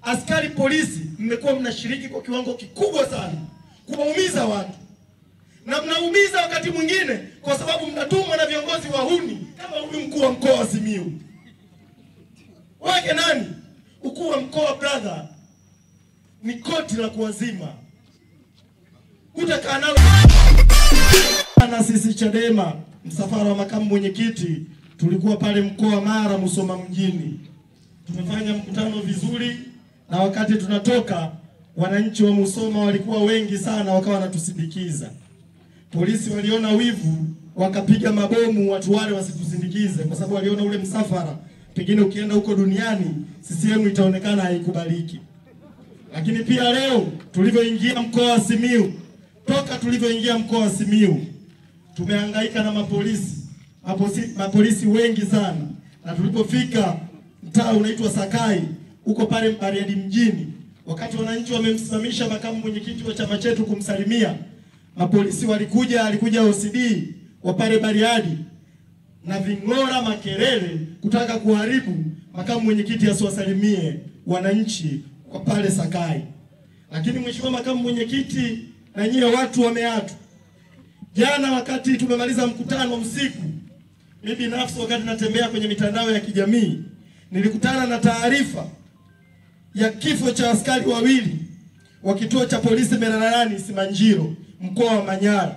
Askari polisi mmekuwa mnashiriki kwa kiwango kikubwa sana kuwaumiza watu. Na mnaumiza wakati mwingine kwa sababu mnatumwa na viongozi wahuni kama huyu mkuu wa mkoa wa Simiyu. Wake nani? Ukuu wa mkoa brother ni koti la kuwazima. Utakaa nalo na sisi Chadema. Msafara wa makamu mwenyekiti tulikuwa pale mkoa wa Mara Musoma mjini. Tumefanya mkutano vizuri, na wakati tunatoka wananchi wa Musoma walikuwa wengi sana, wakawa wanatusindikiza. Polisi waliona wivu, wakapiga mabomu watu wale wasitusindikize, kwa sababu waliona ule msafara pengine ukienda huko duniani CCM itaonekana haikubaliki. Lakini pia leo tulivyoingia mkoa wa Simiyu, toka tulivyoingia mkoa wa Simiyu tumehangaika na mapolisi wengi sana, na tulipofika mtaa unaitwa Sakai huko pale Bariadi mjini, wakati wananchi wamemsimamisha makamu mwenyekiti wa chama chetu kumsalimia, mapolisi alikuja OCD wa pale Bariadi na ving'ora makelele kutaka kuharibu makamu mwenyekiti asiwasalimie wananchi kwa pale Sakai. Lakini mheshimiwa makamu mwenyekiti na nyie watu wameatu. Jana wakati tumemaliza mkutano usiku, mimi binafsi wakati natembea kwenye mitandao ya kijamii nilikutana na taarifa ya kifo cha askari wawili wa kituo cha polisi Mererani Simanjiro mkoa wa Manyara.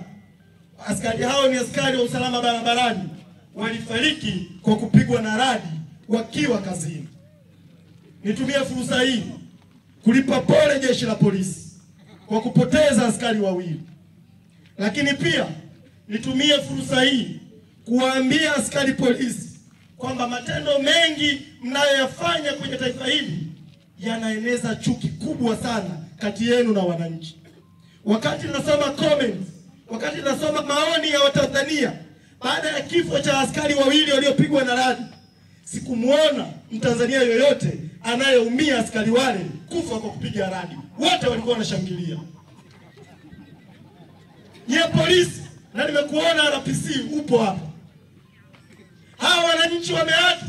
Askari hao ni askari wa usalama barabarani, walifariki kwa kupigwa na radi wakiwa kazini. Nitumie fursa hii kulipa pole jeshi la polisi kwa kupoteza askari wawili. Lakini pia nitumie fursa hii kuwaambia askari polisi kwamba matendo mengi mnayoyafanya kwenye taifa hili yanaeneza chuki kubwa sana kati yenu na wananchi. Wakati nasoma comments, wakati nasoma maoni ya Watanzania baada ya kifo cha askari wawili waliopigwa na radi, sikumuona Mtanzania yoyote anayeumia askari wale kufa kwa kupiga radi. Wote walikuwa wanashangilia. Nye polisi, na nimekuona RPC upo hapa. Hawa wananchi wameati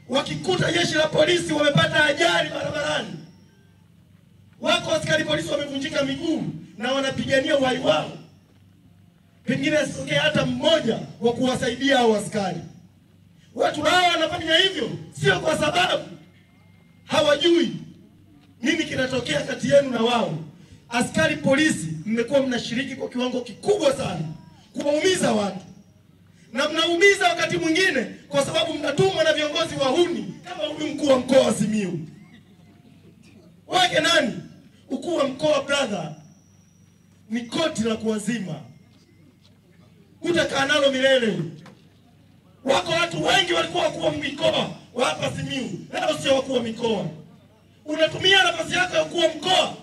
wakikuta jeshi la polisi wamepata ajali barabarani, wako askari polisi wamevunjika miguu na wanapigania uhai wao, pengine asitokee hata mmoja wa kuwasaidia hao askari. Watu hawa wanafanya hivyo sio kwa sababu hawajui nini kinatokea kati yenu na wao. Askari polisi mmekuwa mnashiriki kwa kiwango kikubwa sana kuwaumiza watu. Na mnaumiza wakati mwingine kwa sababu mnatumwa na viongozi wahuni kama huyu mkuu wa mkoa wa Simiyu. Wake nani? Ukuu wa mkoa brother ni koti la kuwazima. Utakaa nalo milele. Wako watu wengi walikuwa wakuu wa mikoa wa hapa Simiyu, leo sio wakuu wa mikoa. Unatumia nafasi yako ya ukuu wa mkoa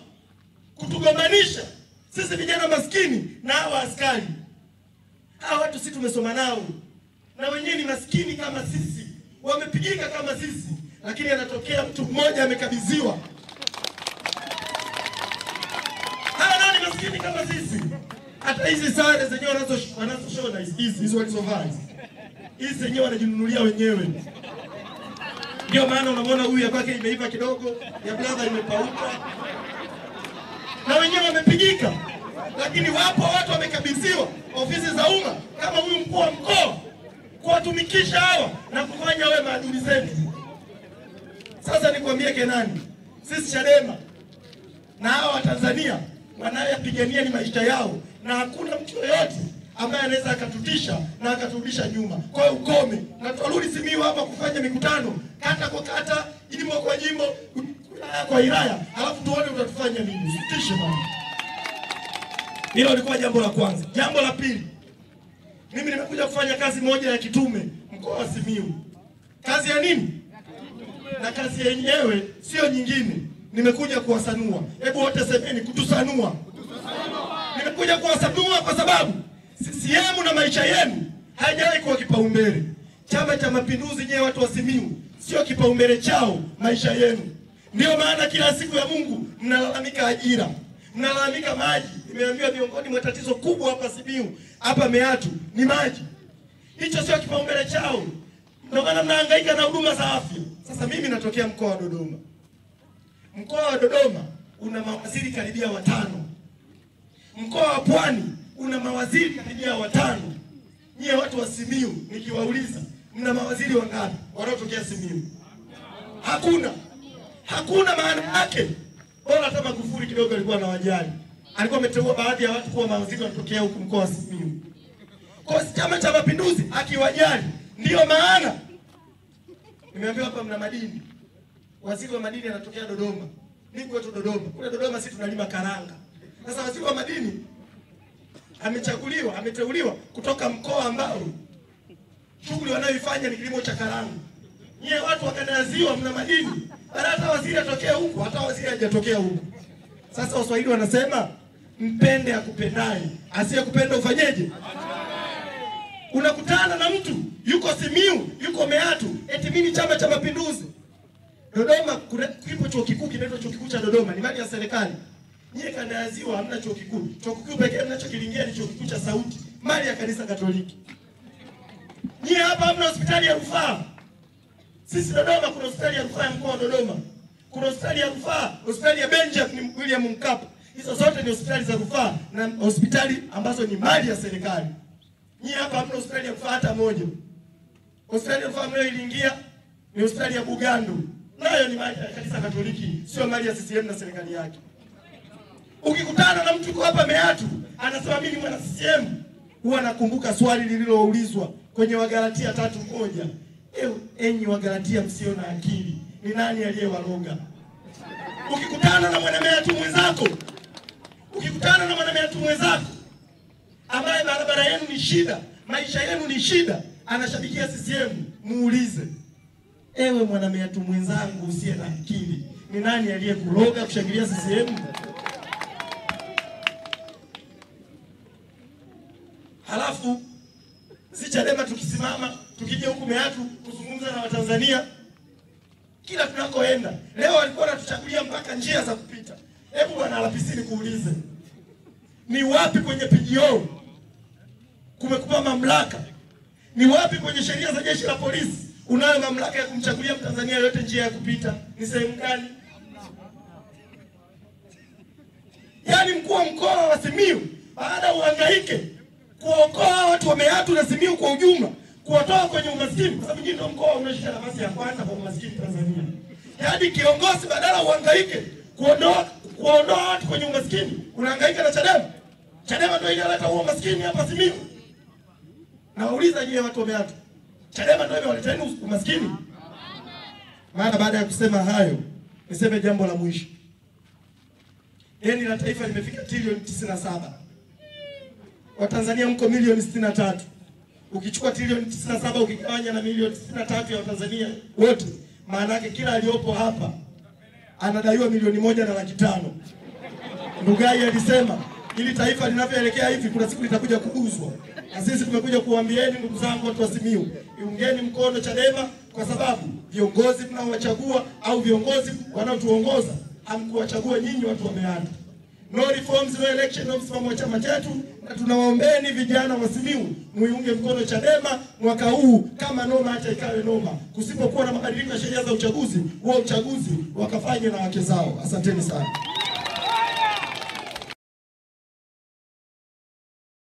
kutugombanisha sisi vijana maskini na hawa askari. Hawa watu sisi tumesoma nao, na wenyewe ni maskini kama sisi, wamepigika kama sisi, lakini anatokea mtu mmoja amekabidhiwa. Hawa nao ni maskini kama sisi. Hata hizi sare zenyewe wanazoshona hizi walizovaa hizi zenyewe wanajinunulia wenyewe. Ndio maana unamwona huyu ya kwake imeiva kidogo, ya brother imepauka, na wenyewe wamepigika. Lakini wapo watu wamekabidhiwa ofisi za umma kama huyu mkuu wa mkoa kuwatumikisha hawa na kufanya wewe maadui zetu. Sasa nikwambie Kenani, sisi Chadema na hawa Tanzania wanayopigania ni maisha yao, na hakuna mtu yoyote ambaye anaweza akatutisha na akaturudisha nyuma. Kwa hiyo ukome, na tuarudi Simiyu hapa kufanya mikutano kata kwa kata, jimbo kwa jimbo, wilaya kwa wilaya, alafu tuone utatufanya nini. Sitishe bwana. Hilo lilikuwa jambo la kwanza. Jambo la pili, mimi nimekuja kufanya kazi moja ya kitume mkoa wa Simiyu. Kazi ya nini? Na kazi yenyewe sio nyingine, nimekuja kuwasanua. Hebu wote semeni kutusanua. Nimekuja kuwasanua kwa sababu CCM na maisha yenu haijawahi kuwa kipaumbele. Chama cha Mapinduzi, nyewe watu wa Simiyu, sio kipaumbele chao maisha yenu. Ndio maana kila siku ya Mungu mnalalamika ajira, mnalalamika maji. Nimeambiwa miongoni mwa tatizo kubwa hapa Simiyu, hapa Meatu, ni maji. Hicho sio kipaumbele chao. Ndio maana mnahangaika na huduma za afya. Sasa mimi natokea mkoa wa Dodoma. Mkoa wa Dodoma una mawaziri karibia 5. Mkoa wa Pwani una mawaziri karibia 5. Nyie watu wa Simiyu nikiwauliza mna mawaziri wangapi wanaotokea Simiyu? Hakuna. Hakuna, maana yake bora hata Magufuli kidogo alikuwa anawajali. Alikuwa ameteua baadhi ya watu kuwa mawaziri wanatokea huko mkoa wa Simiyu. Kwa Chama cha Mapinduzi akiwajali, ndio maana nimeambiwa hapa mna madini. Waziri wa madini anatokea Dodoma. Mimi kwetu Dodoma. Kule Dodoma sisi tunalima karanga. Sasa waziri wa madini ameteuliwa kutoka mkoa ambao shughuli wanayoifanya ni kilimo cha karanga. Nyie watu wa kanda ya Ziwa mna madini. Baada hata waziri atokea huko, hata waziri hajatokea huko. Sasa Waswahili wanasema mpende akupendaye, asiyekupenda ufanyeje? Unakutana na mtu yuko Simiyu, yuko Meatu, eti mimi Chama cha Mapinduzi. Dodoma kipo chuo kikuu kinaitwa chuo kikuu cha Dodoma, ni mali ya serikali. Nyie kanda ya Ziwa hamna chuo kikuu. Chuo kikuu pekee mnachokilingia ni chuo kikuu cha Sauti, mali ya kanisa Katoliki. Nyie hapa hamna hospitali ya rufaa. Sisi Dodoma kuna hospitali ya rufaa ya mkoa wa Dodoma. Kuna hospitali ya rufaa, hospitali ya Benjamin William Mkapa. Hizo zote ni hospitali za rufaa na hospitali ambazo ni mali ya serikali. Nyie hapa hamna hospitali ya rufaa hata moja. Hospitali ya rufaa mnayoilingia ni hospitali ya Bugando. Nayo ni mali ya kanisa Katoliki, sio mali ya CCM na serikali yake. Ukikutana na mtu kwa hapa Meatu, anasema mimi mwana CCM, huwa nakumbuka swali lililoulizwa kwenye Wagalatia 3:1. Enyi Wagalatia msio na akili, ni nani aliyewaroga? Ukikutana na mwana Meatu mwenzako, ambaye barabara yenu ni shida, maisha yenu ni shida, anashabikia CCM, muulize, ewe mwana Meatu mwenzangu usiye na akili, ni nani aliyekuroga kushangilia CCM? Halafu si Chadema tukisimama, tukija huku Meatu kuzungumza na Watanzania kila tunakoenda. Leo walikuwa wanatuchagulia mpaka njia za kupita. Hebu wana Alapisini kuulize, ni wapi kwenye PGO kumekupa mamlaka? Ni wapi kwenye sheria za jeshi la polisi unayo mamlaka ya kumchagulia Mtanzania yote njia ya kupita? Ni sehemu gani? Yaani mkuu wa mkoa wa Simiyu baada uhangaike kuokoa watu wa Meatu na Simiyu kwa ujumla, kuwatoa kwenye umaskini, kwa sababu ndio mkoa unashika nafasi ya kwanza kwa umaskini Tanzania. Yaani kiongozi badala uhangaike kuondoa watu kwenye umaskini, unahangaika na Chadema. Chadema ndio inaleta huo umaskini hapa Simiyu. Na wauliza nyie watu wa Meatu, Chadema ndio inaleta umaskini? Maana baada ya kusema hayo, niseme jambo la mwisho. Deni la taifa limefika trilioni 97. Watanzania mko milioni 63. Ukichukua trilioni 97 ukigawanya na milioni 63 ya Watanzania wote, maana yake kila aliyopo hapa anadaiwa milioni 1.5 milioni. Ndugai alisema ili taifa linavyoelekea hivi kuna siku litakuja kuuzwa. Na sisi tumekuja kuambieni ndugu zangu watu wa Simiyu, iungeni mkono Chadema, kwa sababu viongozi mnaowachagua au viongozi wanaotuongoza hamkuwachagua nyinyi watu wa Meatu. No reforms, no election, no msimamo wa chama chetu, na tunawaombeni vijana wa Simiyu muiunge mkono Chadema mwaka huu, kama noma hata ikawe noma. Kusipokuwa na mabadiliko ya sheria za uchaguzi, huo uchaguzi wakafanye na wake zao. Asanteni sana.